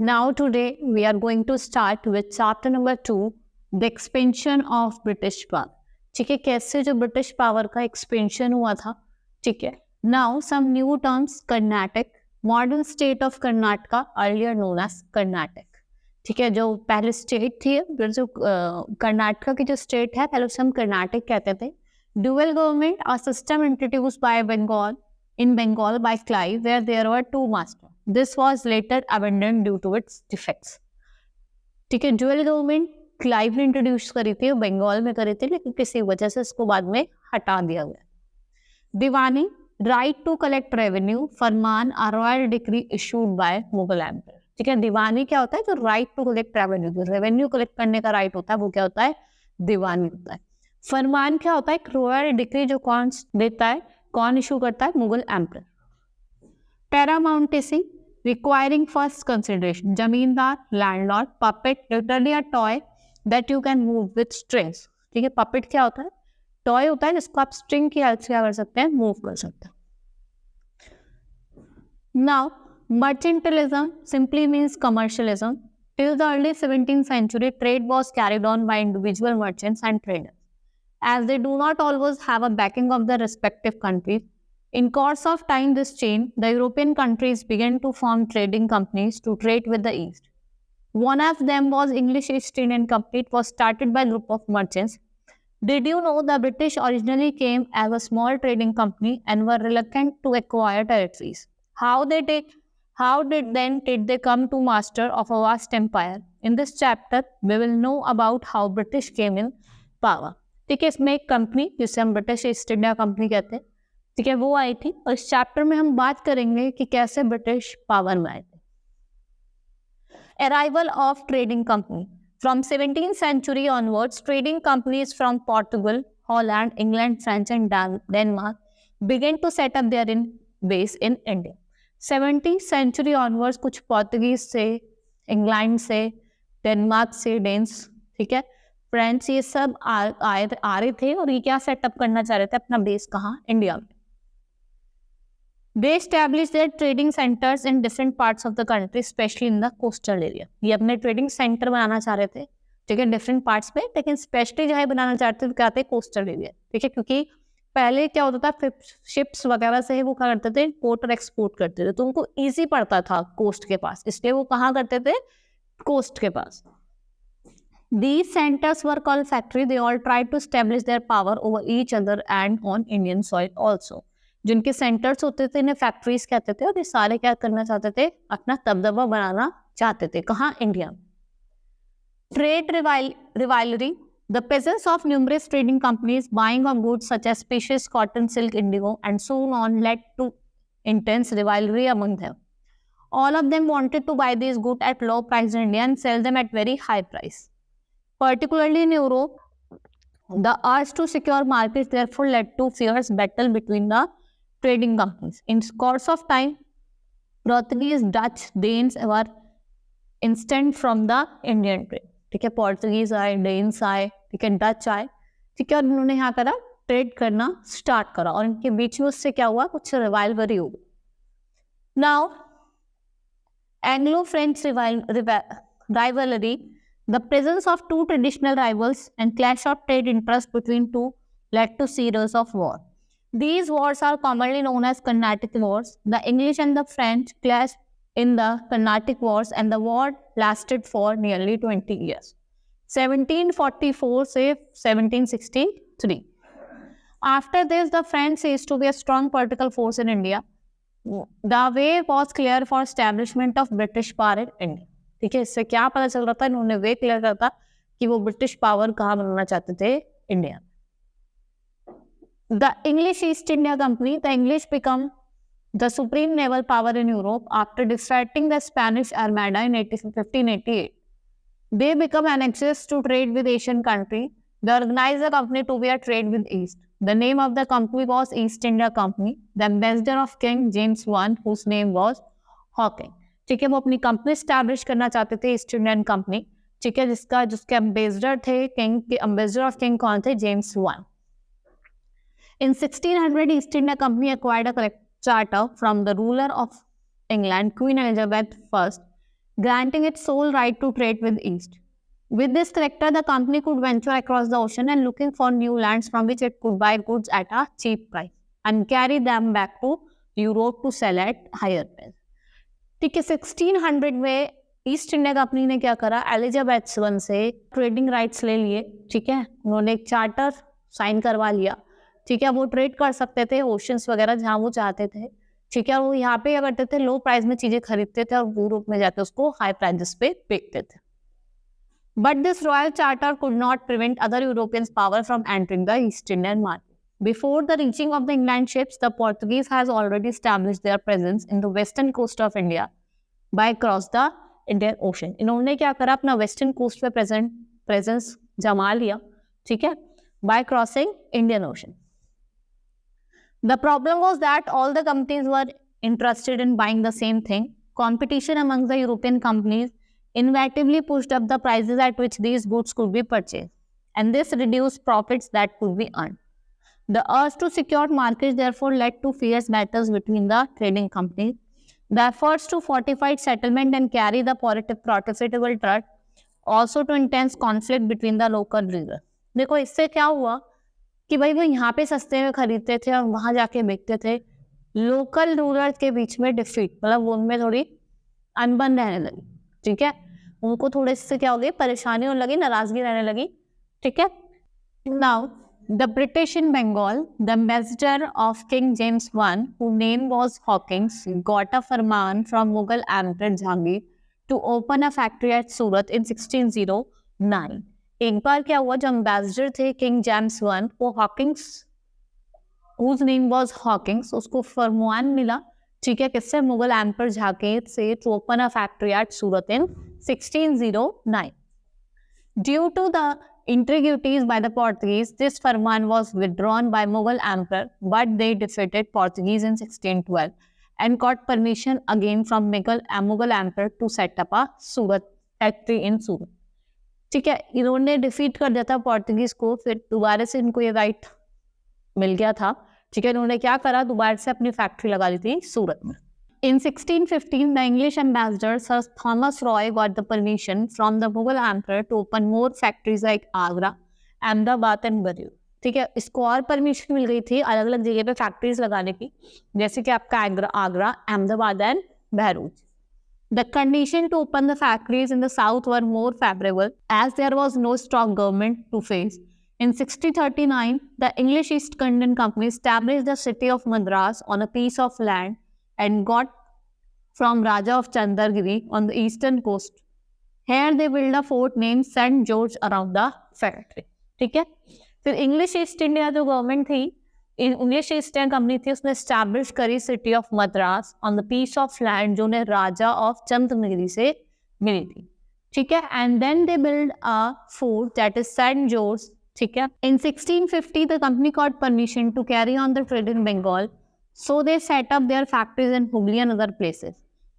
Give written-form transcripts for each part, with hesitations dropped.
Now today we are going to start with chapter number 2, the expansion of British power. ठीक है, कैसे जो British power का expansion हुआ था. ठीक है, now some new terms. Carnatic, modern state of Karnataka, earlier known as Carnatic. ठीक है, जो पहले स्टेट थी, जो कर्नाटका की जो स्टेट है, पहले उसे हम कर्नाटक कहते थे. Dual government, a system introduced by Bengal in Bengal by Clive, where there were two masters. This was later abandoned due to its defects. ठीक है, ड्यूअल गवर्नमेंट क्लाइव ने इंट्रोड्यूस करी थी, बंगाल में करी थी, लेकिन किसी वजह से इसको बाद में हटा दिया गया. Diwani, right to collect revenue. Farman, a royal decree issued by Mughal empire. ठीक है, दीवानी क्या होता है? जो राइट टू कलेक्ट रेवेन्यू, जो रेवेन्यू कलेक्ट करने का राइट होता है, वो क्या होता है? दीवानी होता है. फरमान क्या होता है? एक रॉयल डिक्री जो कौन देता है, कौन इशू करता है? Mughal emperor. Paramountcy, requiring first consideration. Zamindar, landlord. Puppet, literally a toy that you can move with strings. ठीक है, पपेट क्या होता है? टॉय होता है जिसको आप स्ट्रिंग की हेल्प से क्या कर सकते हैं? मूव कर सकते हैं. Now mercantilism simply means commercialism. Till the early 17th century, trade was carried on by individual merchants and traders, as they do not always have a backing of the respective countries. In course of time, this changed. The European countries began to form trading companies to trade with the East. One of them was English East Indian Company. It was started by a group of merchants. Did you know the British originally came as a small trading company and were reluctant to acquire territories? How did they come to master of a vast empire? In this chapter, we will know about how British came in power. ठीक है, इसमें एक company जिसे हम British east India company कहते हैं, ठीक है, वो आई थी. और इस चैप्टर में हम बात करेंगे कि कैसे ब्रिटिश पावर में आए थे. Arrival of trading company. From 17th century onwards, trading companies from Portugal, Holland, England, France and Denmark began to set up their base in India. 17th century onwards कुछ पोर्तुगीज से, इंग्लैंड से, Denmark से, dense, ठीक है, French, ये सब आ रहे थे और ये क्या सेटअप करना चाह रहे थे? अपना बेस कहाँ? इंडिया में. They established their trading centers in different parts of the country, especially in the coastal area. ये अपने ट्रेडिंग सेंटर बनाना चाह रहे थे, ठीक है, डिफरेंट पार्ट्स में, लेकिन स्पेशली जहाँ बनाना चाहते थे क्या थे? Coastal area. ठीक है, क्योंकि पहले क्या होता था, शिप्स वगैरह से वो क्या करते थे? इम्पोर्ट और एक्सपोर्ट करते थे, तो उनको ईजी पड़ता था कोस्ट के पास, इसलिए वो कहाँ करते थे? कोस्ट के पास. These centers were called factory. They all tried to establish their power over each other and on Indian soil also. जिनके सेंटर्स होते थे इन्हें फैक्ट्रीज कहते थे, और ये सारे क्या करना चाहते थे? अपना दबदबा बनाना चाहते थे. कहाँ? India. Trade rivalry. The presence of numerous trading companies buying of goods such as spices, cotton, silk, indigo, and so on led to intense rivalry among them. All of them wanted to buy these goods at low price in India and sell them at very high price. Particularly in Europe, the urge to secure markets therefore led to fierce battle between the trading companies. In course of time, Portuguese, Dutch, Danes were instant from the Indian trade. ठीक है, पोर्तुगीज आए, dense आए, ठीक है, Dutch आए, ठीक है, और उन्होंने यहाँ करा ट्रेड करना स्टार्ट करा, और इनके बीच में उससे क्या हुआ? कुछ रिवाइवरी हो गई. Now Anglo French rivalry. The presence of two traditional rivals and clash of trade interest between two led to series of wars. These wars are commonly known as Carnatic Wars. The English and the French clashed in the Carnatic Wars, and the war lasted for nearly 20 years, 1744 से 1763. After this, the French ceased to be a strong political force in India. The way was clear for establishment of British power in India. ठीक है, इससे क्या पता चल रहा था? इन्होंने वे क्लियर करा था कि वो ब्रिटिश पावर कहाँ बनाना चाहते थे? India. The English East India company. The English become the supreme naval power in Europe after distracting the Spanish armada in 1588. They become anxious to trade with Asian country. They organized the company to be a trade with East. The name of the company was East India Company. The ambassador of King James I, whose name was Hawking. ठीक है, वो अपनी company establish करना चाहते थे, east Indian company. ठीक है, जिसके एम्बेसडर थे, किंग के एम्बेसडर ऑफ किंग कौन थे? James I. In 1600, East India Company acquired a charter from the ruler of England, Queen Elizabeth I. granting it sole right to trade with East. With this character, the company could venture across the ocean and looking for new lands from which it could buy goods at a cheap price and carry them back to Europe to sell at higher price. ठीक है, 1600 में east India company ने क्या करा, Elizabeth one से trading rights ले लिए. ठीक है, उन्होंने एक चार्टर साइन करवा लिया. ठीक है, वो ट्रेड कर सकते थे ओशंस वगैरह जहाँ वो चाहते थे. ठीक है, वो यहाँ पे क्या करते थे, लो प्राइस में चीजें खरीदते थे और यूरोप में जाते उसको हाई प्राइसेस पे बेचते थे. But this royal charter could not prevent other European power from entering the east Indian market. Before the reaching of the England ships, the Portuguese has already established their presence in the western coast of India by across the Indian Ocean. इन्होंने क्या करा, अपना western coast पे presence जमा लिया. ठीक है, by crossing Indian Ocean. The problem was that all the companies were interested in buying the same thing. Competition among the European companies inevitably pushed up the prices at which these goods could be purchased, and this reduced profits that could be earned. The urge to secure markets therefore led to fierce battles between the trading companies. The efforts to fortify settlement and carry the profitable trade also to intense conflict between the local rulers. देखो इससे क्या हुआ कि भाई वो यहाँ पे सस्ते में खरीदते थे और वहाँ जाके बेचते थे. लोकल रूलर्स के बीच में डिफीट, मतलब उनमें थोड़ी अनबन रहने लगी. ठीक है, उनको थोड़े से क्या हो गई, परेशानी होने लगी, नाराजगी रहने लगी. ठीक है, now the British in Bengal, the ambassador of King James I, whose name was Hawkins, got a farman from Mughal Emperor Jahangir to open a factory at Surat in 1609. एक बार क्या हुआ, जो ambassador थे King James I, वो Hawkins, whose name was Hawkins, उसको फरमान मिला. ठीक है, किससे, मुगल एम्पर जहांगीर से, to open a factory at Surat in 1609. Due to the intrigues by the Portuguese, this farman was withdrawn by Mughal emperor, but they defeated Portuguese in 1612 and got permission again from Mughal emperor to set up a Surat factory in Surat. ठीक है, इन्होंने defeat कर दिया था पोर्तुगीज को, फिर दोबारा से इनको ये राइट मिल गया था. ठीक है, इन्होंने क्या करा, दोबारा से अपनी फैक्ट्री लगा ली थी सूरत में. In 1615, the English ambassador Sir Thomas Roy got the permission from the Mughal emperor to open more factories like Agra, Ahmedabad and Bharuch. ठीक है, इसको और परमिशन मिल गई थी अलग अलग जगह पे फैक्ट्रीज लगाने की, जैसे कि आपका Agra, Ahmedabad and Bharuch. The condition to open the factories in the south were more favorable as there was no strong government to face. In 1639, the English East Indian Company established the city of Madras on a piece of land and got from Raja of Chandragiri on the eastern coast. Here they built a fort named St. George around the factory. ठीक है, फिर English East India जो government थी, English East India company थी, उसने establish करी city of Madras on the piece of land जो उन्हें राजा ऑफ चंद्रगिरी से मिली थी. ठीक है, and then they build a fort that is saint George. ठीक है, in 1650 the company got permission to carry on the trade in Bengal. So they set up their factories in Hooghly and other places.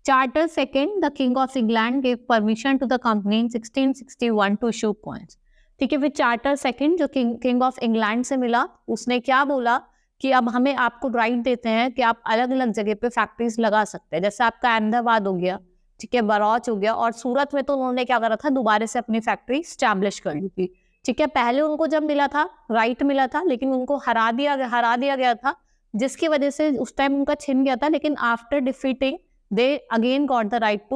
Charles II, the King of England, gave permission to the company in 1661 to issue coins. ठीक है, फिर Charles II जो king of England से मिला, उसने क्या बोला कि अब हमें आपको राइट देते हैं कि आप अलग अलग जगह पे फैक्ट्रीज लगा सकते हैं, जैसे आपका अहमदाबाद हो गया, ठीक है, बरौच हो गया, और सूरत में तो उन्होंने क्या करा था, दोबारा से अपनी फैक्ट्री स्टैब्लिश कर ली थी. ठीक है, पहले उनको जब मिला था, राइट मिला था, लेकिन उनको हरा दिया गया था, जिसकी वजह से उस टाइम उनका छिन गया था. लेकिन after defeating they again got the right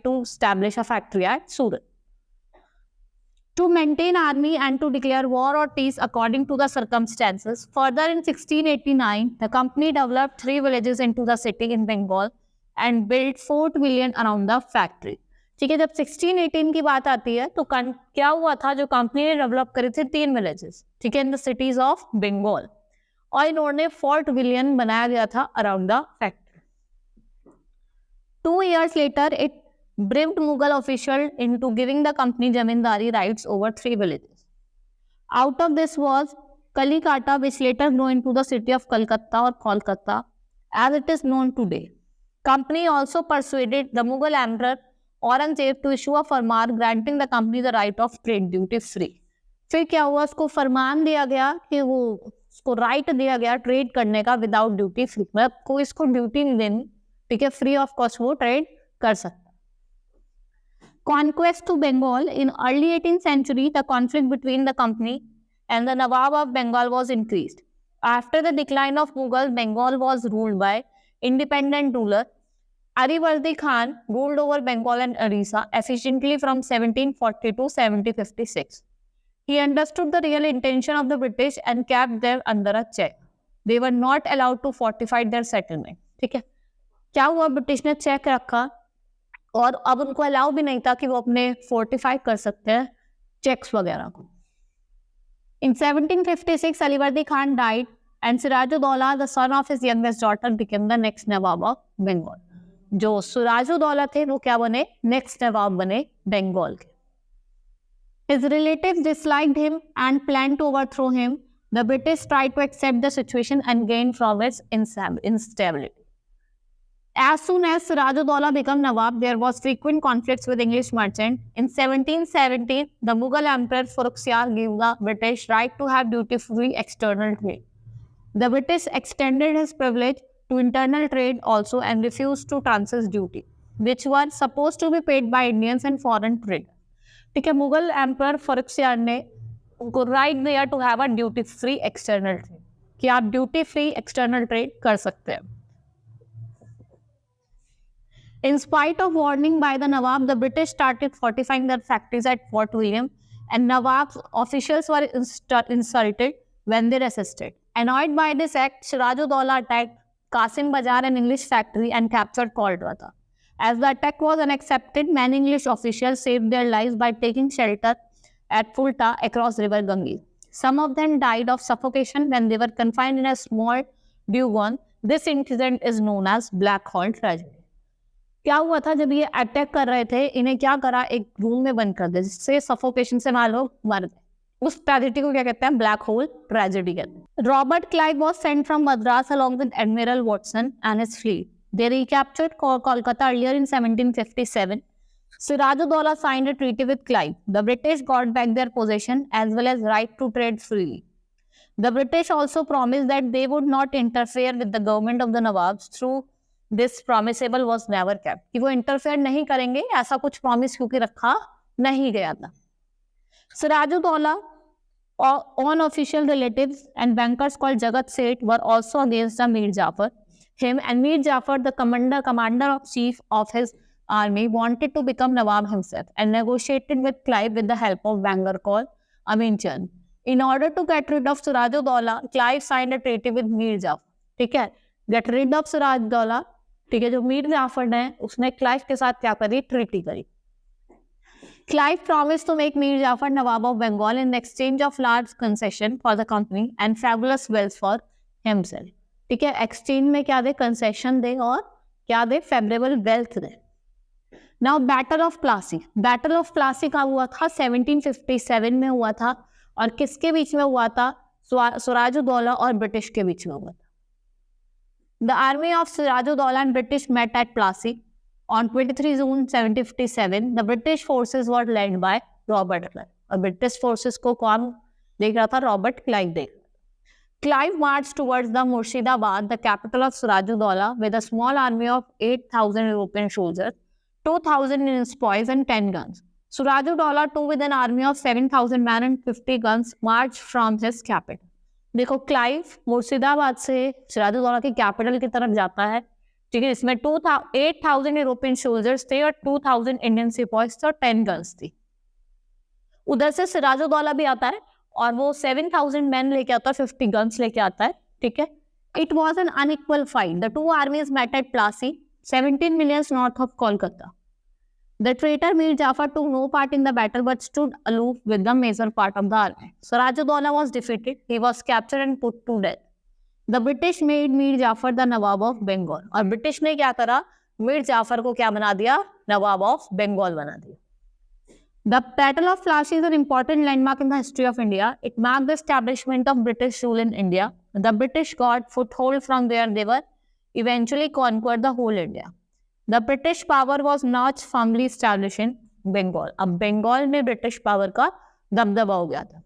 to establish a factory at Surat. To maintain army and to declare war or peace according to the circumstances. Further, in 1689, the company developed 3 villages into the city in Bengal and built Fort William around the factory. ठीक है, जब 1618 की बात आती है तो क्या हुआ था, जो कंपनी ने डेवलप करे थे 3 विलेजेस, ठीक है, in the cities of Bengal, और इन्होंने फोर्ट विलियम बनाया गया था around the factory. 2 years later, it bribed Mughal official into giving the company zamindari rights over 3 villages. Out of this was Kalikata, which later grew into the city of Calcutta or Kolkata, as it is known today. Company also persuaded the Mughal emperor Aurangzeb to issue a farman granting the company the right of trade duty free. फिर क्या हुआ, उसको फरमान दिया गया कि वो उसको right दिया गया ट्रेड करने का विदाउट ड्यूटी फ्री, मतलब कोई इसको ड्यूटी नहीं देनी, ठीक है, फ्री ऑफ कॉस्ट वो ट्रेड कर सकता. Conquest to Bengal. In early 18th century, the conflict between the company and the Nawab of Bengal was increased. After the decline of Mughal, Bengal was ruled by independent ruler. Arivardi Khan ruled over Bengal and Orissa efficiently from 1740 to 1756. He understood the real intention of the British and kept them under a check. They were not allowed to fortify their settlement. ठीक है, क्या हुआ, British ने check रखा और अब उनको allow भी नहीं था कि वो अपने फोर्टिफाई कर सकते हैं चेक्स वगैरह को. In 1756, Alivardi Khan died and Sirajudaulah, the son of his youngest daughter, became the next Nawab of Bengal. जो सिराजुद्दौला थे वो क्या बने, नेक्स्ट नवाब बने बंगाल के. His relatives disliked him and planned to overthrow him. The British tried to accept the situation and gain from its instability. As soon as Sirajudaulah became Nawab, there was frequent conflicts with English merchants. In 1770, the Mughal Emperor Farrukhsiyar gave the British right to have duty-free external trade. The British extended his privilege to internal trade also and refused to transfer duty, which were supposed to be paid by Indians and foreign traders. ठीक है, Mughal emperor फरुखसियार ने उनको right दिया to have a duty free external trade, कि आप duty free external trade कर सकते हैं. In spite of warning by the Nawab, the British started fortifying their factories at Fort William, and Nawab's officials were insulted when they resisted. Annoyed by this act, Sirajudaulah attacked Qasim Bazar, an English factory, and captured Kolkata. As the attack was unaccepted, many English officials saved their lives by taking shelter at Fulta across River Ganges. Some of them died of suffocation when they were confined in a small dugong. This incident is known as Black Hall tragedy. क्या हुआ था, जब ये attack कर रहे थे, इन्हें क्या करा, एक रूम में बंद कर दिया जिससे सफोकेशन से मान लो मर गए. उस ट्रेजेडी को क्या कहते हैं, ब्लैक होल ट्रेजेडी कहते हैं. Robert Clive was sent from Madras along with Admiral Watson and his fleet. They recaptured Kolkata earlier in 1757. Sirajudaulah signed a treaty with Clive. The British got back their possession as well as right to trade freely. The British also promised that they would not interfere with the government of the Nawabs. Through this promisable was never kept. कि वो interfere नहीं करेंगे, ऐसा कुछ promise क्योंकि रखा नहीं गया था. Sirajudaulah, unofficial relatives and bankers called Jagat Seth were also against the Mir Jafar. Him and Mir Jafar, the commander of chief of his army, wanted to become Nawab himself and negotiated with Clive with the help of banker called Amin Chand. In order to get rid of Sirajudaulah, Clive signed a treaty with Mir Jafar. ठीक है, get rid of Sirajudaulah. ठीक है, जो मीर जाफर ने उसने Clive के साथ क्या करी, ट्रीटी करी. Clive promised to make Mir Jafar Nawab of Bengal in exchange of large concession for the company and fabulous wealth for himself. ठीक है, एक्सचेंज में क्या दे, कंसेशन दे और क्या दे, फेवरेबल वेल्थ दे. Now battle of Plassey. Battle of Plassey का हुआ था 1757 में हुआ था, और किसके बीच में हुआ था, सिराजुद्दौला और ब्रिटिश के बीच में हुआ था. The army of Sirajudaulah and British met at Plassey on 23 June 1757. The British forces were led by Robert Clive. और British forces को कौन देख रहा था, रॉबर्ट क्लाइव देख. Clive marched towards the Murshidabad, the capital of Sirajudaulah, with a small army of 8,000 European soldiers, 2,000 in spoils and 10 guns. Sirajudaulah, too, with an army of 7,000 men and 50 guns, marched from his capital. देखो, Clive Murshidabad से सिराजुद्दौला की capital की तरफ जाता है. ठीक है, इसमें 8,000 यूरोपियन सोल्जर्स थे और 2,000 इंडियन सिपाहीज थे और 10 गन्स थी. उधर से सिराजुद्दौला भी आता है और वो 7,000 मैन लेके आता है, 50 गन्स लेके आता है. ठीक है, it was an unequal fight. The two armies met at Plassey, 17 millions north of Kolkata. The traitor Mir Jafar took no part in the battle but stood aloof with the major part of the army. Sirajuddaula was defeated. He was captured and put to death. The British made Mir Jafar the Nawab of Bengal. और British ने क्या करा, मीर जाफर को क्या बना दिया, नवाब of Bengal बना दिया. The Battle of Plassey is an important landmark in the history of India. It marked the establishment of British rule in India. The British got foothold from where they were eventually conquered the whole India. The British power was not firmly established in Bengal. अब बंगाल में British power का दबदबा हो गया था.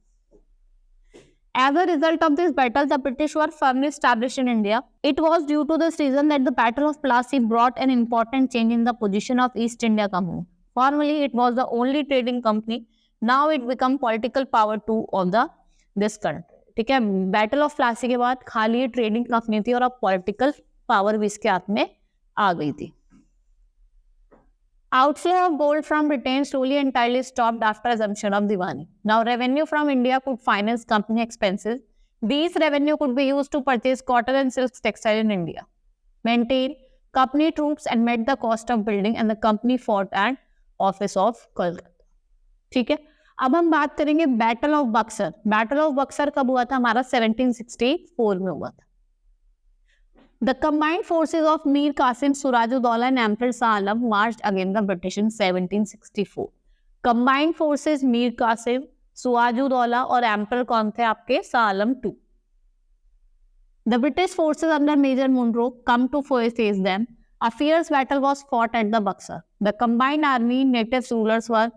As a result of this battle, the British were firmly established in India. It was due to this reason that the Battle of Plassey brought an important change in the position of East India Company. Formerly, it was the only trading company. Now it become political power too of the this country. ठीक है, battle of Plassey के बाद खाली ये trading company थी और अब political power भी इसके हाथ में आ गई थी. Outflow of gold from Britain slowly entirely stopped after assumption of Diwani. Now, revenue from India could finance company expenses. These revenue could be used to purchase cotton and silk textile in India, maintain company troops and met the cost of building, and the company fought at office of Kolkata. ठीक है, अब हम बात करेंगे battle of Buxar. Battle of Buxar कब हुआ था हमारा? 1764 में हुआ था. The combined forces of Mir Qasim, Suraj-ud-Daulah and Emperor Shah Alam marched against the British in 1764. Combined forces Mir Qasim, Suraj-ud-Daulah और Emperor कौन थे आपके? Shah Alam II. The British forces under Major Munro come to face them. A fierce battle was fought at the Buxar. The combined army, native rulers were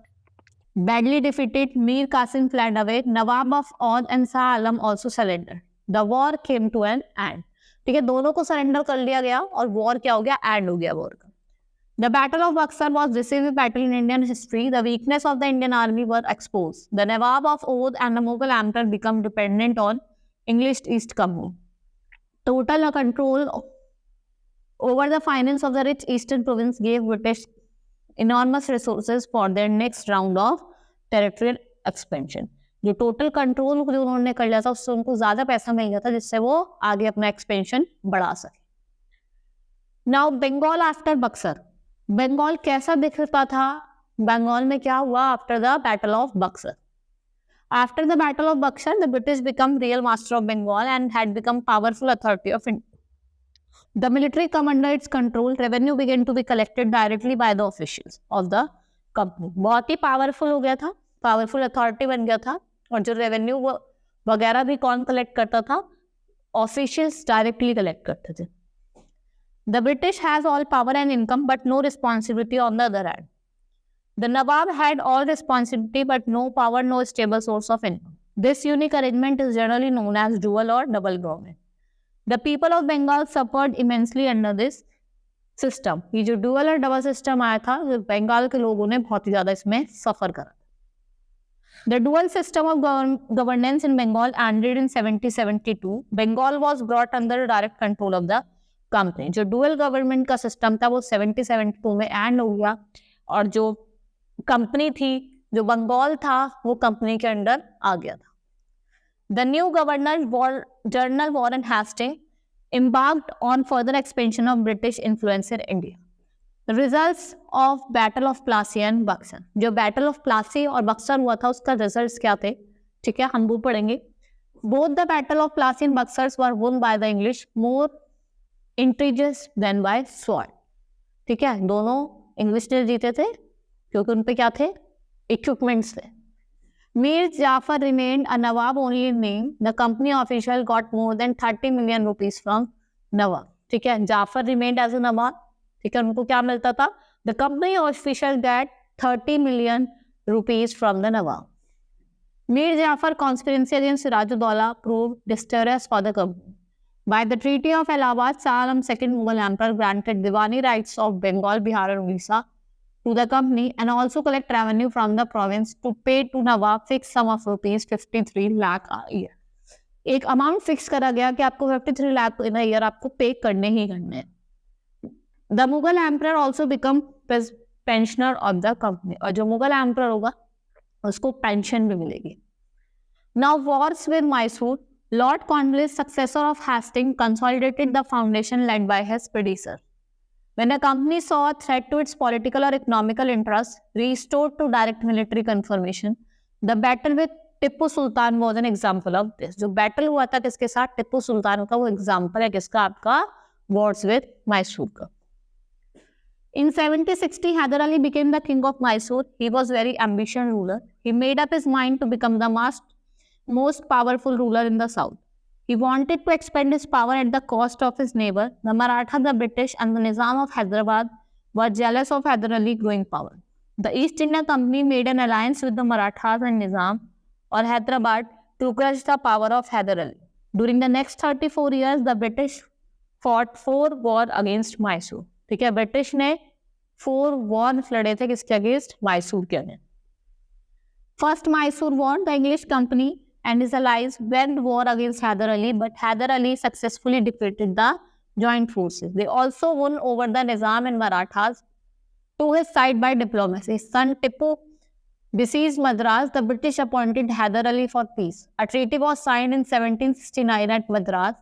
badly defeated. Mir Qasim fled away. Nawab of Oudh and Shah Alam also surrendered. The war came to an end. ठीक है, दोनों को surrender कर लिया गया और war क्या हो गया? एंड हो गया वॉर का. The battle of Buxar was decisive battle in Indian history. The weakness of the Indian army were exposed. The nawab of Oudh and the Mughal emperor become dependent on English East company. Total control over the finance of the rich eastern province gave British enormous resources for their next round of territorial expansion. जो total control जो उन्होंने कर लिया था उससे उनको ज्यादा पैसा मिल गया था जिससे वो आगे अपना एक्सपेंशन बढ़ा सके. Now Bengal after Buxar. बंगाल कैसा दिखता था? बंगाल में क्या हुआ after the battle of Buxar? After the battle of Buxar the British become real master of Bengal and had become powerful authority of India. The military come under its control. Revenue began to be collected directly by the officials of the company. बहुत ही powerful हो गया था, powerful authority बन गया था और जो revenue वगैरह भी कौन कलेक्ट करता था? ऑफिशियल्स डायरेक्टली कलेक्ट करते थे. The British has all power and income but no responsibility on the other hand. The Nawab had all responsibility but no power, no stable source of income. This unique arrangement is generally known as dual or double government. The people of Bengal suffered immensely under this system. ये जो dual और double system आया था, बंगाल के लोगों ने बहुत ही ज्यादा इसमें सफर करा. The dual system of governance in Bengal ended in 1772. Bengal was brought under direct control of the company. जो dual government का system था वो 1772 में end हो गया और जो company थी, जो बंगाल था, वो company के अंडर आ गया था. The new governor, General Warren Hastings, embarked on further expansion of British influence in India. The results of Battle of Plassey and Buxar. जो Battle of Plassey और बक्सर हुआ था उसका results क्या थे? ठीक है, हम वो पढ़ेंगे. Both the Battle of Plassey and Buxar were won by the English more intrigues than by sword. ठीक है, दोनों इंग्लिश ने जीते थे क्योंकि उन पे क्या थे? इक्विपमेंट्स थे. Mir Jafar remained a Nawab only in name. The company official got more than 30 million rupees from Nawab. ठीक है, Jafar remained as a Nawab. ठीक है, उनको क्या मिलता था? The company official got 30 million rupees from the Nawab. Mir Jafar conspiracy against Suraj-ud-Daulah proved disastrous for the company. By the Treaty of Allahabad, Shah Alam II Mughal Emperor granted Diwani rights of Bengal, Bihar and Orissa to the company and also collect revenue from the province to pay to Nawab fixed sum of rupees 53 lakh a year. एक amount fix करा गया कि आपको 53 लाख इन year आपको पे करने ही करने हैं. The Mughal Emperor also become pensioner of the company. और जो मुगल एम्परर होगा उसको पेंशन भी मिलेगी. Now wars with Mysore. Lord Cornwallis, successor of Hastings, consolidated the foundation led by his predecessor. When a company saw a threat to its political or economical interests, restored to direct military confirmation, the battle with Tippu Sultan was an example of this. जो battle हुआ था किसके साथ? टिप्पू सुल्तान का, वो example है किसका? आपका wars with Mysore का. In 1760, Hyder Ali became the king of Mysore. He was very ambitious ruler. He made up his mind to become the most powerful ruler in the south. He wanted to expand his power at the cost of his neighbor. The Maratha, the British and the Nizam of Hyderabad were jealous of Hyder Ali's growing power. The East India Company made an alliance with the Marathas and Nizam or Hyderabad to crush the power of Hyder Ali. During the next 34 years, the British fought 4 wars against Mysore. ठीक है, British ने 4 Wars लड़े थे किसके against? Mysore के against. First Mysore war, the English company and his allies waged war against Hyder Ali, but Hyder Ali successfully defeated the joint forces. They also won over the Nizam and Marathas to his side by diplomacy. His son Tipu besieged Madras. The British appointed Hyder Ali for peace. A treaty was signed in 1769 at Madras.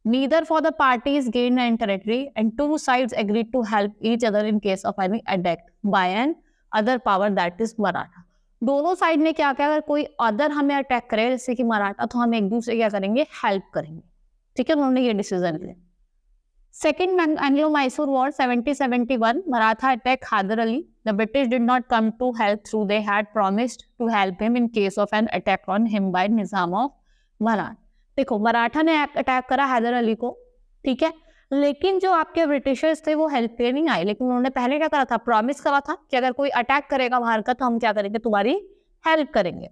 Neither for the parties gained any territory, and two sides agreed to help each other in case of any attack by an other power, that is Maratha. दोनों side ने क्या किया, अगर कोई other हमें attack करे जैसे कि मराठा, तो हम एक दूसरे क्या करेंगे? हेल्प करेंगे. ठीक है, उन्होंने ये डिसीजन लिया. Second Anglo Mysore war 1771, Maratha attack Hyder Ali. The British did not come to help through, they had promised to help him in case of an attack on him by Nizam of Maratha. देखो, मराठा ने अटैक करा हैदर अली को, ठीक है, लेकिन जो आपके ब्रिटिशर्स थे वो हेल्प के लिए नहीं आए. लेकिन उन्होंने पहले क्या करा था? प्रॉमिस करा था कि अगर कोई अटैक करेगा बाहर का तो हम क्या करेंगे? तुम्हारी हेल्प करेंगे.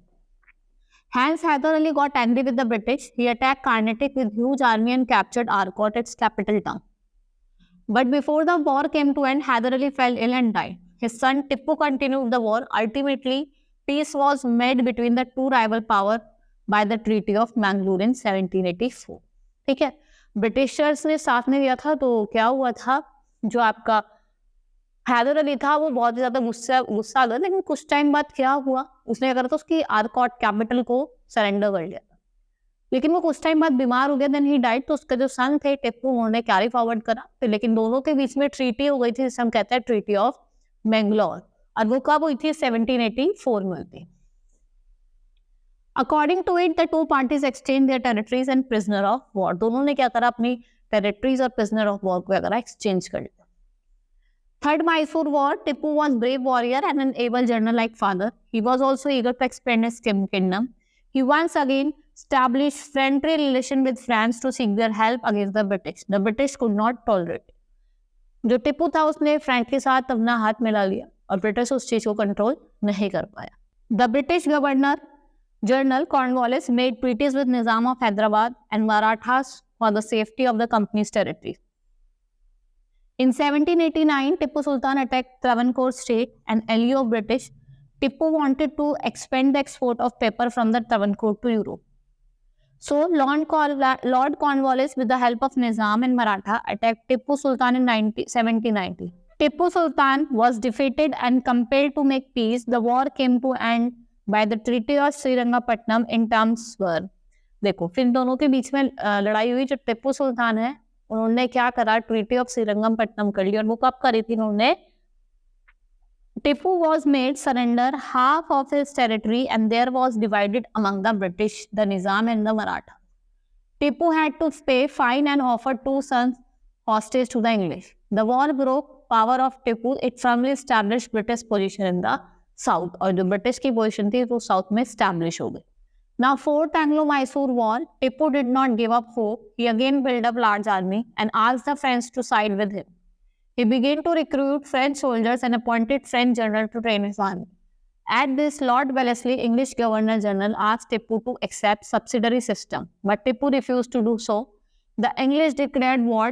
Hence, Hyder Ali got angry with the British. He attacked Carnatic with huge army and captured Arcot, its capital town. But before the war came to end, Hyder Ali fell ill and died. His son Tippu continued the war. Ultimately, peace was made between the two rival powers by the Treaty of Mangalore in 1784. ठीक है, Britishers ने साथ में दिया था. तो क्या हुआ था, जो आपका हैदर अली था वो बहुत ज्यादा गुस्सा आ गया. लेकिन कुछ टाइम बाद क्या हुआ, उसने अगर तो उसकी आरकॉट कैपिटल को सरेंडर कर लिया था. लेकिन वो कुछ टाइम बाद बीमार हो गया, देन ही डाइड. तो उसके जो सन थे टिप्पू, उन्होंने कैरी फॉरवर्ड करा. तो लेकिन दोनों के बीच में ट्रीटी हो गई थी, जिसे हम कहते हैं ट्रीटी ऑफ मैंगलोर. और वो कब हुई थी? 1784 में हुई थी. According to it, the two parties exchange their territories and prisoner of war. दोनों ने क्या करा? अपनी टेरिटरीज और प्रिजनर ऑफ वॉर को क्या करा? एक्सचेंज कर लिया. Third Mysore War, Tipu was a brave warrior and an able general like father. He was also eager to expand his kingdom. He once again established friendly relation with France to seek their help against the British. The British could not tolerate it. जो टिप्पू था उसने Frank के साथ अपना हाथ मिला लिया और ब्रिटिश उस चीज को कंट्रोल नहीं कर पाया. The British Governor General Cornwallis made treaties with Nizam of Hyderabad and Marathas for the safety of the company's territory. In 1789, Tipu Sultan attacked Travancore state and ally of British. Tipu wanted to expand the export of pepper from the Travancore to Europe. So, Lord Cornwallis, with the help of Nizam and Maratha, attacked Tipu Sultan in 1790. Tipu Sultan was defeated and compelled to make peace. The war came to end by the Treaty of Srirangapatnam in terms were. देखो, फिर दोनों के बीच में लड़ाई हुई. जो टिप्पू सुल्तान है उन्होंने क्या करा? ट्रीटी ऑफ श्रीरंगपट्टनम कर ली. और वो कब करी थी उन्होंने? Tipu was made surrender half of his territory and there was divided among the British, the Nizam and the Maratha. Tipu had to pay fine and offer 2 sons hostage to the English. The war broke power of Tipu. It firmly established British position in the south. और जो British की position थी वो south में establish हो गई. Now, fourth Anglo-Mysore War, Tipu did not give up hope. He again built up large army and asked the French to side with him. He began to recruit French soldiers and appointed French general to train his army. At this, Lord Wellesley, English Governor General, asked Tipu to accept subsidiary system, but Tipu refused to do so. The English declared war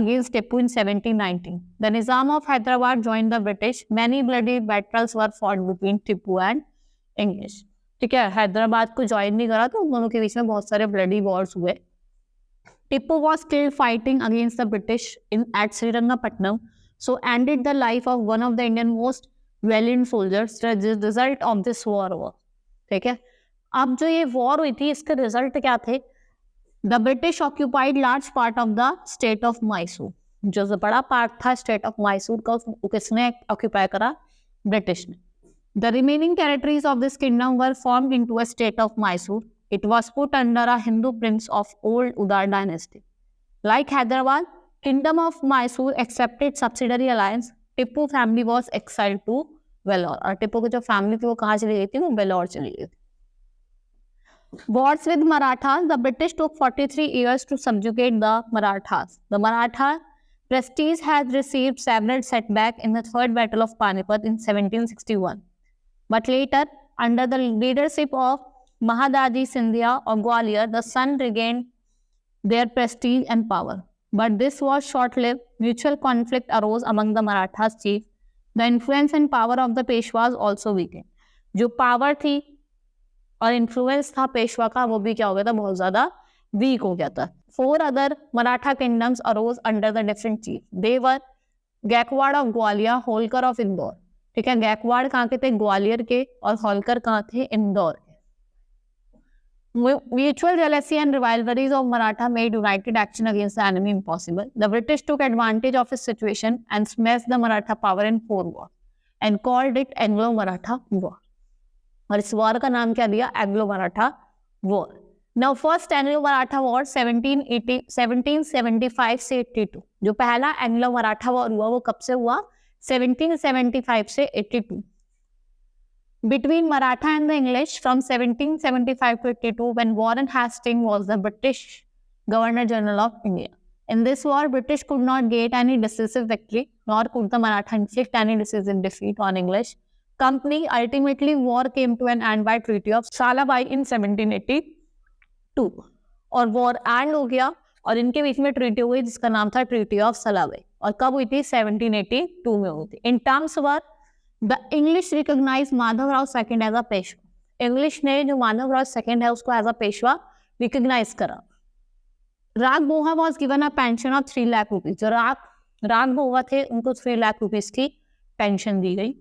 against Tipu in 1719. The Nizam of Hyderabad joined the British. Many bloody battles were fought between Tipu and English. ठीक है, हैदराबाद को join नहीं करा तो उन दोनों के बीच में बहुत सारे ब्लडी वॉर्स हुए. Tipu was still fighting against the British in at Srirangapatnam, so ended the life of one of the Indian most valiant soldiers. Result of this war war. ठीक है, अब जो ये वॉर हुई थी इसके रिजल्ट क्या थे? The British occupied large part of the state of Mysore. जो बड़ा पार्ट था स्टेट ऑफ मैसूर का किसने ऑक्यूपाई करा? ब्रिटिश ने. The remaining territories of this kingdom were formed into a state of Mysore. It was put under a Hindu prince of old Udar dynasty. Like Hyderabad, Kingdom of Mysore accepted subsidiary alliance. Tipu family was exiled to Vellore. और टिप्पू की जो family थी वो कहाँ चली गई थी? वो वेलोर चली गई थी. Wars with Marathas. The British took 43 years to subjugate the Marathas. The Maratha prestige has received several setbacks in the Third Battle of Panipat in 1761. But later, under the leadership of Mahadaji Scindia of Gwalior, the Sun regained their prestige and power. But this was short-lived. Mutual conflict arose among the Marathas chief. The influence and power of the पेशवाज also weekend. जो power थी और influence था पेशवा का वो भी क्या हो गया था, बहुत ज्यादा वीक हो गया था. 4 other Maratha kingdoms arose under the different chief. They were Gaekwad of Gwalior, Holkar of Indore. ठीक है, गैकवाड़ कहाँ के थे, ग्वालियर के, और होलकर कहाँ थे, इंदौर के. Mutual jealousy and rivalries of Maratha made united action against the enemy impossible. The British took advantage of his situation and smashed the Maratha power in 4 wars and called it Anglo-Maratha War. और इस war का नाम क्या दिया, एंग्लो-मराठा war. Now first Anglo-Maratha War 1775 से 82. जो पहला एंग्लो-मराठा war हुआ वो कब से हुआ, 1775 से 82. Between Maratha and the English from 1775 to 82, when Warren Hastings was the British Governor General of India. In this war, British could not get any decisive victory, nor could the Maratha inflict any decisive defeat on English company. Ultimately, war came to an end by Treaty of Salabai in 1782. और war end हो गया और इनके बीच में treaty हुई जिसका नाम था ट्रीटी ऑफ सलाबाई. और कब हुई थी, 1782 में हुई थी. In terms were the English recognise Madhavrao second as a Peshwa. English ने जो माधवराव सेकंड है उसको एज अ पेशवा रिकॉग्नाइज करा. Raghoba was given a pension of 3 lakh rupees. जो राग बोहा थे उनको 3 लाख रुपीज की पेंशन दी गई.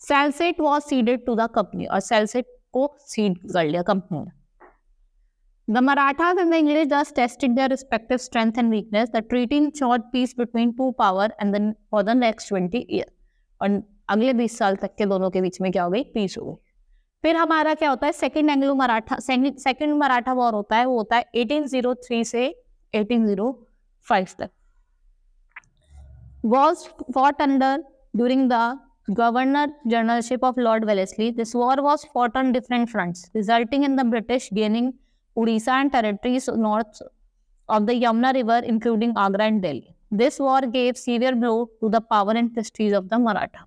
Salsette was ceded to the company. और सेल्सेट को सीड कर लिया कंपनी ने. The Marathas and the English thus tested their respective strength and weakness. The treaty ensured peace between two powers and then for the next 20 years. और अगले 20 साल तक के दोनों के बीच में क्या हो गई, पीस हो गई. फिर हमारा क्या होता है, सेकंड मराठा वॉर होता है. वो होता है 1803 से 1805 तक. Was fought under during the Governor Generalship of Lord Wellesley. This war was fought on different fronts, resulting in the British gaining Odisha and territories north of the Yamuna River, including Agra and Delhi. This war gave severe blow to the power and prestige of the Maratha.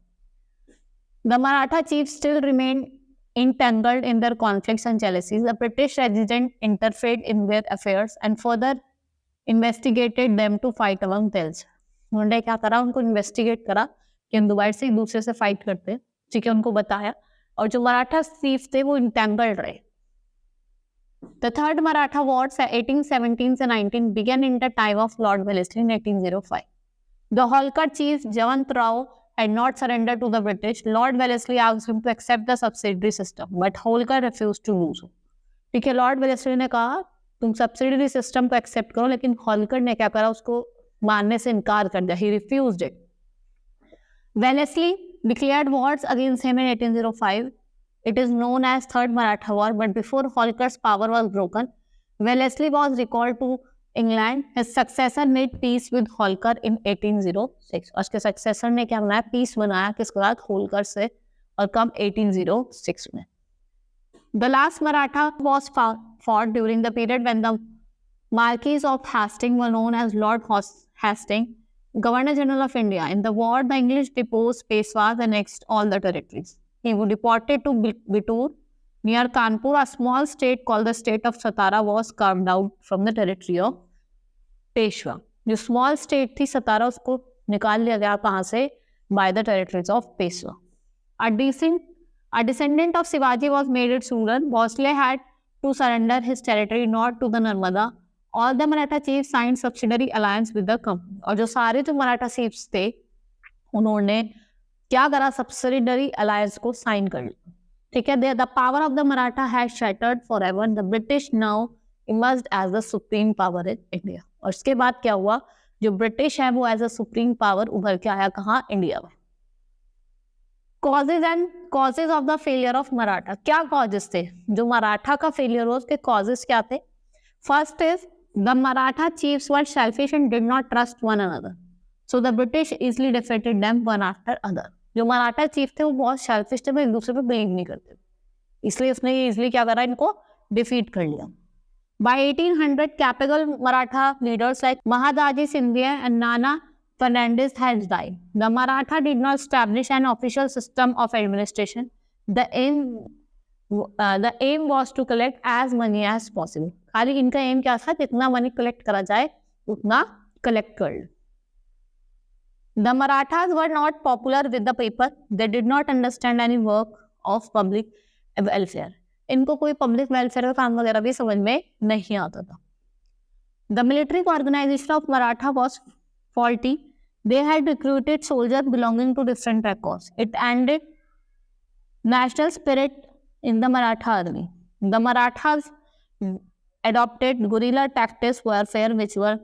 The Maratha chiefs still remained entangled in their conflicts and jealousies. The British resident interfered in their affairs and further investigated them to fight among themselves. उन्होंने क्या करा, उनको investigate करा कि हम दोबारा से एक दूसरे से फाइट करते हैं. ठीक है, उनको बताया. और जो मराठा चीफ थे वो इंटेंगल्ड रहे. The Third Maratha War 1817-19 began in the time of Lord Wellesley in 1805. The Holkar chief Javant Rao had not surrendered to the British. Lord Wellesley asked him to accept the subsidiary system, but Holkar refused to do so. ठीक है, Lord Wellesley ने कहा तुम subsidiary system को accept करो, लेकिन होल्कर ने क्या करा, उसको मानने से इनकार कर दिया. He refused it. Wellesley declared wars against him in 1805. It is known as Third Maratha War, but before Holkar's power was broken, Wellesley was recalled to England. His successor made peace with Holkar in 1806. और उसके successor ने क्या बनाया, peace बनाया किसके साथ, होलकर से. और कब, 1806 में. The last Maratha was fought during the period when the Marquis of Hastings were known as Lord Hastings, Governor General of India. In the war, the English deposed Peshwas and annexed all the territories. He was deported to Bitur near Kanpur. A small state called the state of Satara was carved out from the territory of Peshwa. जो small state थी सतारा उसको निकाल लिया गया कहाँ से, by the territories of Peshwa. A descendant of Shivaji was made its ruler. Bhosle had to surrender his territory north to the Narmada. All the Maratha chiefs signed subsidiary alliance with the company. और जो सारे जो Maratha chiefs थे उन्होंने क्या करा, subsidiary alliance को sign कर लिया. ठीक है, the power of the Maratha has shattered forever. The British now emerged as the supreme power in India. और इसके बाद क्या हुआ, जो ब्रिटिश है वो एज अ सुप्रीम पावर उभर के आया कहाँ, इंडिया में. Causes of the failure of Maratha. क्या कॉजेज थे, जो मराठा का फेलियर हो उसके कॉजेज क्या थे. First is the Maratha chiefs were selfish and did not trust one another, so the British easily defeated them one after other. जो मराठा चीफ थे वो बहुत सेल्फिश थे, वो एक दूसरे पे बिलीव नहीं करते, इसलिए उसने इजली क्या करा, इनको डिफीट कर लिया. By 1800, capable Maratha leaders like Mahadaji Sindhia and Nana Fernandez had died. The Maratha did not establish an official system of administration. The aim was to collect as many as possible. खाली इनका M क्या था, जितना money collect करा जाए उतना collect कर. The Marathas were not popular with the people. They did not understand any work of public welfare. इनको कोई public welfare का काम वगैरह भी समझ में नहीं आता था. The military organization of Maratha was faulty. They had recruited soldiers belonging to different corps. It ended national spirit in the Maratha army. The Marathas adopted guerrilla tactics warfare which were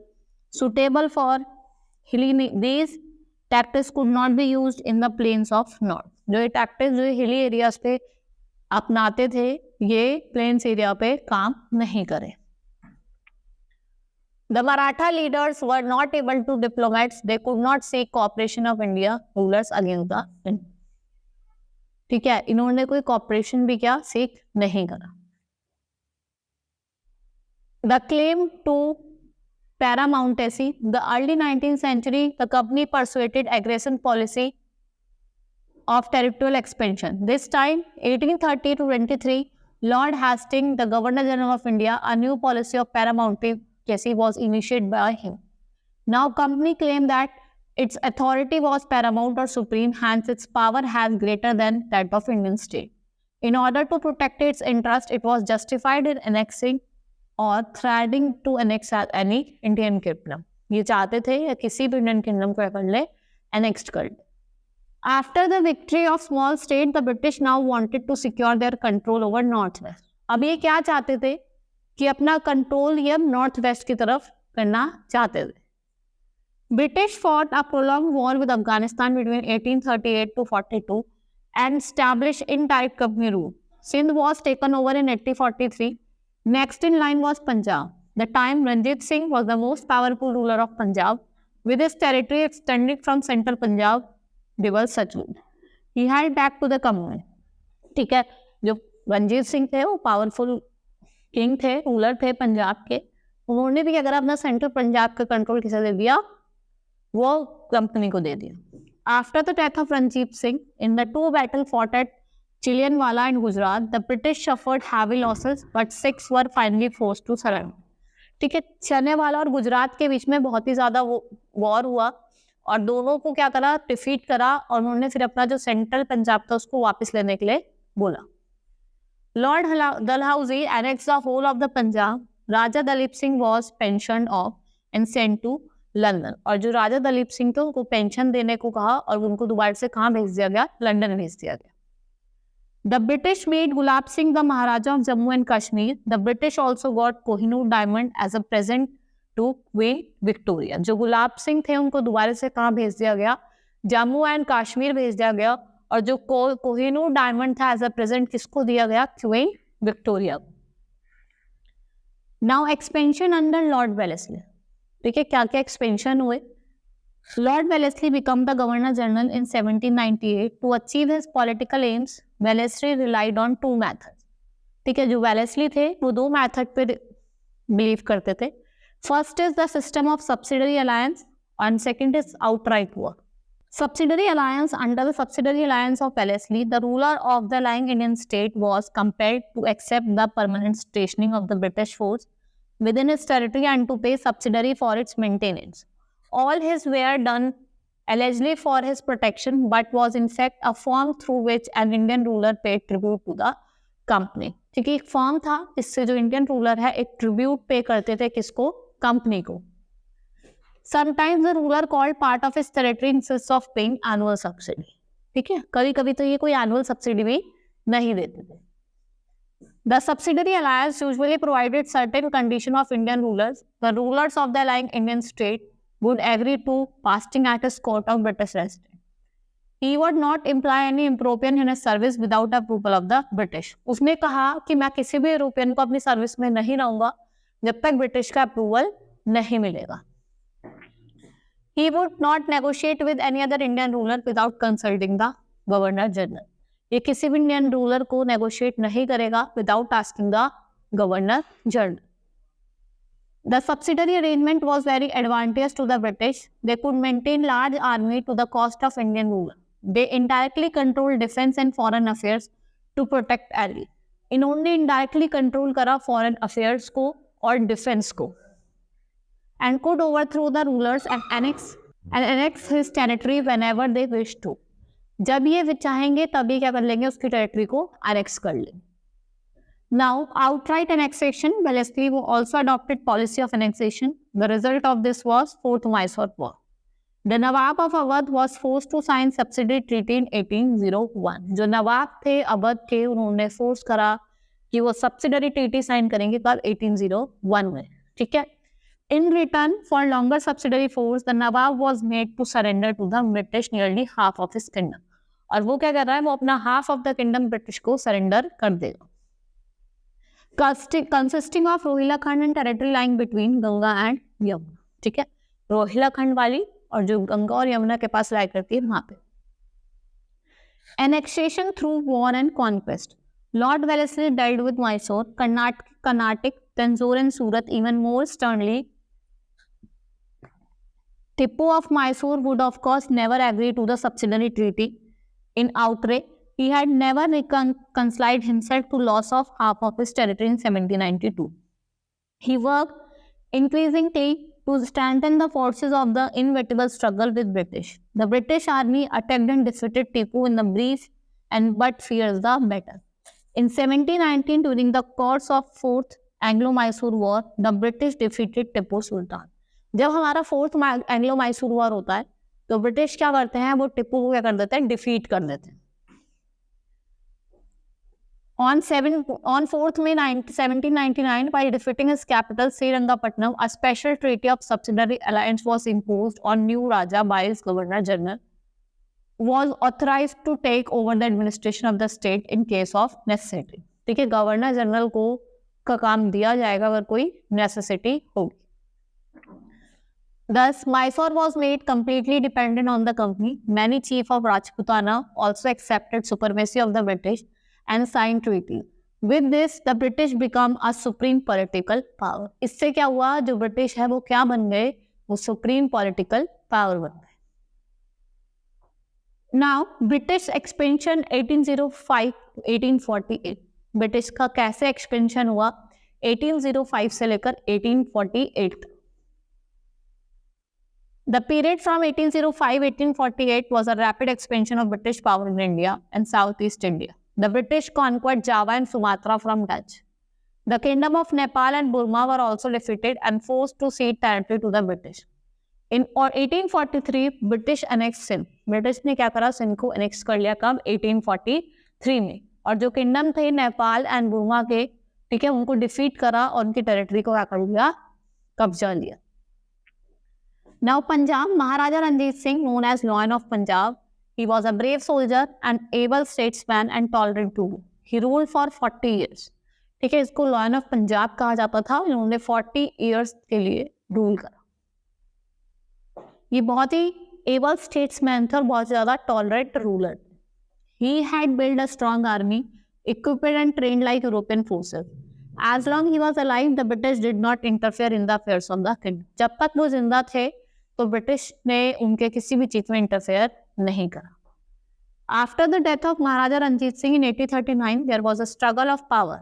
suitable for hilly. These tactics could not be used in the plains of north. जो ये tactics जो hilly areas पे अपनाते थे ये plains area पे काम नहीं करे. The Maratha leaders were not able to diplomats. They could not seek cooperation of India rulers against the India. ठीक है, इन्होंने कोई cooperation भी क्या seek नहीं करा. The claim to paramountcy. The early 19th century, the company persuaded aggression policy of territorial expansion. This time, 1830 to 23, Lord Hastings, the Governor General of India, a new policy of paramountcy was initiated by him. Now, company claimed that its authority was paramount or supreme, hence its power has greater than that of Indian state. In order to protect its interest, it was justified in annexing or threatening to annex any Indian kingdom. ये चाहते थे या किसी भी Indian kingdom को कर ले, annexed कर ले. After the victory of small state, the British now wanted to secure their control over northwest. अब ये क्या चाहते थे कि अपना कंट्रोल ये नॉर्थ वेस्ट की तरफ करना चाहते थे. British fought a prolonged war with Afghanistan between 1838 to 42 and established indirect company rule. Sindh was taken over in 1843. Next in line was Punjab. The time Ranjit Singh was the most powerful ruler of Punjab, with his territory extending from central Punjab, river Sachud. He had back to the commune. ठीक है, जो रंजीत सिंह थे वो powerful king थे, ruler थे पंजाब के. उन्होंने भी अगर अपना सेंट्रल पंजाब का कंट्रोल किसे दे दिया, वो कंपनी को दे दिया. After the death of Ranjit Singh, in the two battles fought at Chilianwala and Gujarat, the British suffered heavy losses, but 6 were finally forced to surrender. ठीक है, चिलियनवाला और गुजरात के बीच में बहुत ही ज़्यादा वॉर हुआ और दोनों को क्या करा, डिफीट करा और उन्होंने फिर अपना जो सेंट्रल पंजाब था उसको वापस लेने के लिए बोला. Lord Dalhousie annexed the whole of the Punjab. Raja Dalip Singh was pensioned off and sent to London. और जो राजा दलीप सिंह थे उनको पेंशन देने को कहा और उनको दोबारा से कहाँ भेज दिया गया, लंदन भेज दिया गया. The British made Gulab Singh the Maharaja of Jammu and Kashmir. The British also got Kohinoor diamond as a present to Queen Victoria. जो गुलाब सिंह थे उनको दोबारा से कहाँ भेज दिया गया, जम्मू एंड कश्मीर भेज दिया गया. और जो कोहिनूर डायमंड था एज अ प्रेजेंट किसको दिया गया, queen Victoria. Now expansion under lord Wellesley. ठीक है, क्या क्या एक्सपेंशन हुए. Lord Wellesley become the governor general in 1798. To achieve his political aims Wellesley relied on 2 methods. ठीक है, जो वेलेस्ली थे वो 2 मेथड पे बिलीव करते थे. First is the system of subsidiary alliance and second is outright war. Subsidiary alliance. Under the subsidiary alliance of Wellesley, the ruler of the lying Indian state was compelled to accept the permanent stationing of the British force within its territory and to pay subsidiary for its maintenance. All his were done allegedly for his protection, but was in fact a form through which an Indian ruler paid tribute to the company. ठीक है, एक form था जिससे जो Indian ruler है एक tribute पे करते थे किसको, कंपनी को. Sometimes the ruler called part of his territory instead of paying annual subsidy. ठीक है, कभी कभी तो ये कोई annual subsidy भी नहीं देते थे. The subsidiary alliance usually provided certain condition of Indian rulers. The rulers of the allying Indian state would agree to passing at his court of British resident. He would not employ any European in his service without approval of the British. उसने कहा कि मैं किसी भी European को अपनी service में नहीं लाऊंगा जब तक ब्रिटिश का अप्रूवल नहीं मिलेगा. He would not negotiate with any other Indian ruler without consulting the Governor General. ये किसी भी इंडियन रूलर को नेगोशिएट नहीं करेगा without asking the Governor General. The subsidiary arrangement was very advantageous to the British. They could maintain large army to the cost of Indian ruler. They indirectly controlled defense and foreign affairs to protect ally. इन्होंने indirectly control करा foreign affairs को और defense को. And could overthrow the rulers and annex and annex his territory whenever they wish to. जब ये चाहेंगे तभी क्या कर लेंगे, उसकी टेरिटरी को अनेक्स कर लेंगे. Now, outright annexation, Wellesley also adopted policy of annexation. The result of this was Fourth Mysore War. The Nawab of Awadh was forced to sign subsidiary treaty in 1801. जो नवाब थे अवध के, उन्होंने फोर्स करा कि वो सब्सिडरी ट्रीटी साइन करेंगे कब, 1801 में. ठीक है. In return for longer subsidiary force, the Nawab was made to surrender to the British nearly half of his kingdom. और वो क्या कर रहा है, वो अपना half of the kingdom British को सरेंडर कर देगा. Consisting of Rohila-Khand and territory lying between Ganga and Yamuna. ठीक है. रोहिलाखंड वाली और जो गंगा और यमुना के पास लाई करती है वहां पे. Annexation through war and conquest. Lord Wellesley dealt with Mysore, Carnatic, Tanjore and Surat even more sternly. Tipu of Mysore would of course never agree to the subsidiary treaty. In outrage, he had never reconciled himself to loss of half of his territory in 1792. He worked increasingly to strengthen the forces of the inevitable struggle with British. The British army attacked and defeated Tipu in the brief and but fears the better. In 1719, during the course of Fourth Anglo-Mysore War, the British defeated Tipu Sultan. जब हमारा fourth Anglo Mysore war होता है तो British क्या करते हैं, वो टिप्पू को क्या कर देते हैं, डिफीट कर देते हैं. On 4th May 1799, by defeating his capital Srirangapatnam, a special treaty of subsidiary alliance was imposed on new Raja by his Governor General, was authorized to take over the administration of the state in case of necessity. ठीक है, governor general को का काम दिया जाएगा अगर कोई necessity होगी. Thus, Mysore was made completely dependent on the company. Many chiefs of Rajputana also accepted supremacy of the British and signed treaty. With this, the British become a supreme political power. इससे क्या हुआ, जो British है वो क्या बन गए, वो supreme political power बन गए. Now, British expansion 1805 to 1848. British का कैसे एक्सपेंशन हुआ 1805 से लेकर 1848. The period from 1805-1848 was a rapid expansion of British power in India and Southeast India. The British conquered Java and Sumatra from Dutch. The kingdom of Nepal and Burma were also defeated and forced to cede territory to the British. In 1843, British annexed Sindh. British ने क्या करा, सिंध को annex कर लिया कब, 1843 में. और जो किंगडम थे नेपाल एंड बुर्मा के, ठीक है, उनको डिफीट करा और उनकी टेरिटरी को क्या कर लिया, कब्जा लिया. Now Punjab, Maharaja Ranjit Singh, known as Lion of Punjab, he was a brave soldier and able statesman and tolerant too. He ruled for 40 years. ठीक है, इसको Lion of Punjab कहा जाता था. इन्होंने 40 years के लिए रूल करा. ये बहुत ही एबल स्टेट्समैन थे और बहुत ज़्यादा tolerant ruler. He had built a strong army, equipped and trained like European forces. As long he was alive, the British did not interfere in the affairs of the kingdom. जब तक वो जिंदा थे तो ब्रिटिश ने उनके किसी भी चीज में इंटरफेयर नहीं करा. After the death of Maharaja Ranjit Singh in 1839, there was a struggle of power.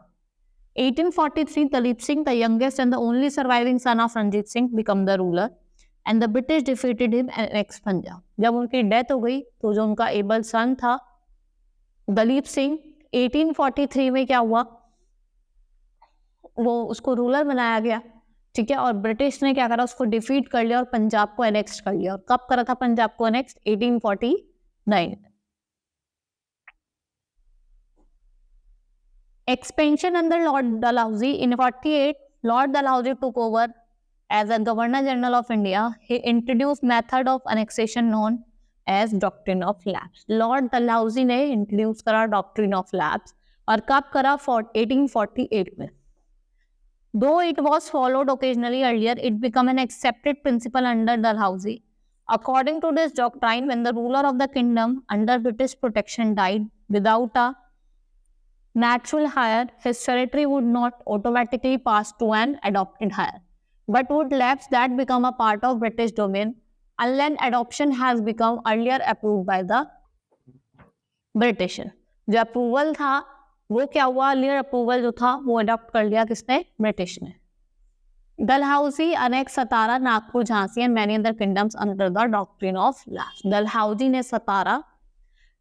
1843, Dalip Singh, the youngest and the only surviving son of Ranjit Singh, became the ruler, and the British defeated him and annexed Punjab. जब उनकी death हो गई तो जो उनका able सन था दलीप सिंह, 1843 में क्या हुआ, वो उसको रूलर बनाया गया. ठीक है, और ब्रिटिश ने क्या करा, उसको डिफीट कर लिया और पंजाब को एनेक्स कर लिया. और कब करा था पंजाब को annex, 1849. Expansion under Lord Dalhousie. In 48, Lord Dalhousie took over as a Governor General of India. He introduced method of annexation known as Doctrine of Lapse. Lord Dalhousie ने इंट्रोड्यूस करा Doctrine of Lapse. और कब करा, 1848 में. Though it was followed occasionally earlier, it became an accepted principle under Dalhousie. According to this doctrine, when the ruler of the kingdom under British protection died without a natural heir, his territory would not automatically pass to an adopted heir, but would lapse that become a part of British domain unless adoption has become earlier approved by the British. जो approval था वो क्या हुआ, earlier approval जो था वो adopt कर लिया किसने, ब्रिटिश ने. Dalhousie annexed Satara, Nagpur, Jhansi and many other kingdoms under the doctrine of Last. Dalhousie ने सतारा,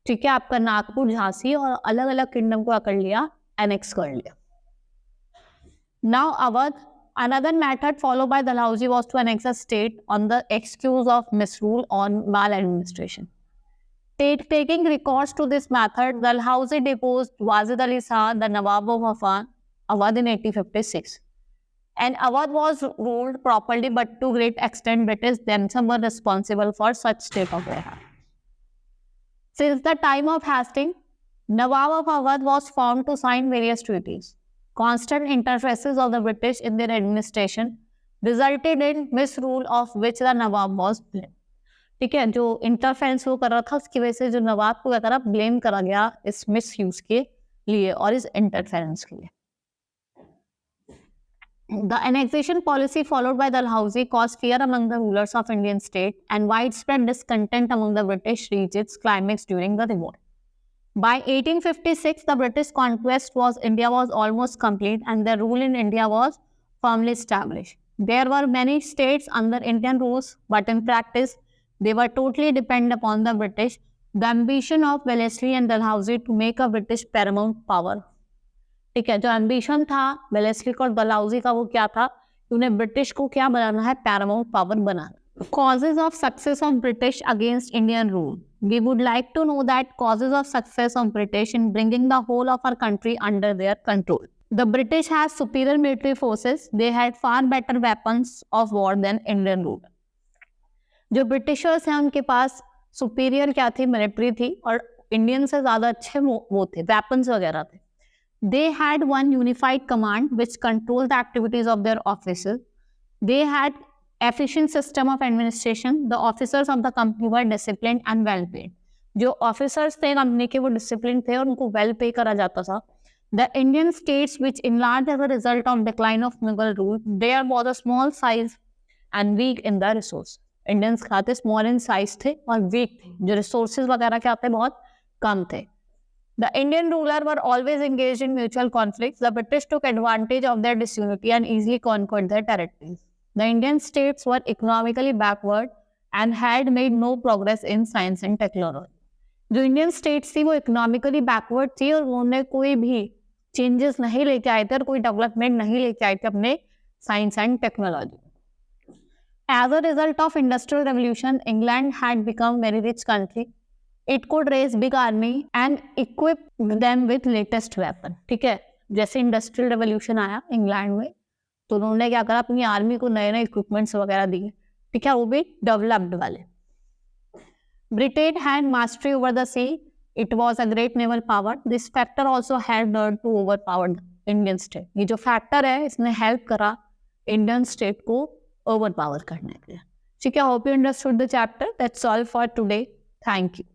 ठीक है, आपका नागपुर, झांसी और अलग अलग किंगडम को अकड़ लिया, एनेक्स कर लिया. Now Awadh, another method followed by Dalhousie was to annex a state on the excuse of misrule on maladministration. Taking recourse to this method, Dalhousie deposed Wajid Ali Shah, the Nawab of Awadh in 1856. And Awadh was ruled properly, but to great extent British themselves were responsible for such state of affairs. Since the time of Hastings, Nawab of Awadh was formed to sign various treaties. Constant interferences of the British in their administration resulted in misrule of which the Nawab was blamed. ठीक है, जो interference वो कर रहा था उसकी वजह से जो नवाब को क्या करा, ब्लेम करा गया इस मिसयूज के लिए और इस इंटरफेरेंस के लिए. The annexation policy followed by Dalhousie caused fear among the rulers of Indian state and widespread discontent among the British reached its climax during the revolt. By 1856, the British conquest was India was almost complete and their rule in India was firmly established. There were many states under Indian rules, but in practice, they were totally dependent upon the British. The ambition of Wellesley and Dalhousie to make a British paramount power. ठीक है, जो ambition था Wellesley और डलहौजी का वो क्या था, उन्हें ब्रिटिश को क्या बनाना है, Paramount power banana. Causes of success of British against Indian rule. We would like to know that causes of success of British in bringing the whole of our country under their control. The British had superior military forces. They had far better weapons of war than Indian rule. जो Britishers हैं उनके पास superior क्या थी, military थी, और Indian से ज़्यादा अच्छे वो थे, वेपन्स वगैरह थे. They had one unified command which controlled the activities of their officers. They had efficient system of administration. The officers of the company were disciplined and well paid. जो officers थे company के वो disciplined थे और उनको well pay करा जाता था. The Indian states which enlarged as a result of decline of Mughal rule, there was a small size and weak in the resource. Indians खाते small in size थे और weak थे, जो resources वगैरह के आते बहुत कम थे. The Indian ruler were always engaged in mutual conflicts. The British took advantage of their disunity and easily conquered their territories. The Indian states were economically backward and had made no progress in science and technology. जो Indian states थी वो economically backward थी और उन्होंने कोई भी changes नहीं लेके आए थे और कोई डेवलपमेंट नहीं लेके आए थे अपने science and technology. As a result of industrial revolution, England had become very rich country. It could raise big army and equip them with latest weapon. ठीक है, जैसे इंडस्ट्रियल रेवोल्यूशन आया इंग्लैंड में तो उन्होंने क्या करा, अपनी आर्मी को नए नए इक्विपमेंट्स वगैरह दिए. ठीक है, वो भी डेवलप्ड वाले. Britain had mastery over the sea. It was a great naval power. This factor also helped her to overpower Indian state. ये जो फैक्टर है इसने हेल्प करा इंडियन स्टेट को ओवरपावर करने के लिए. ठीक है, hope you understood the chapter. That's all for today. Thank you.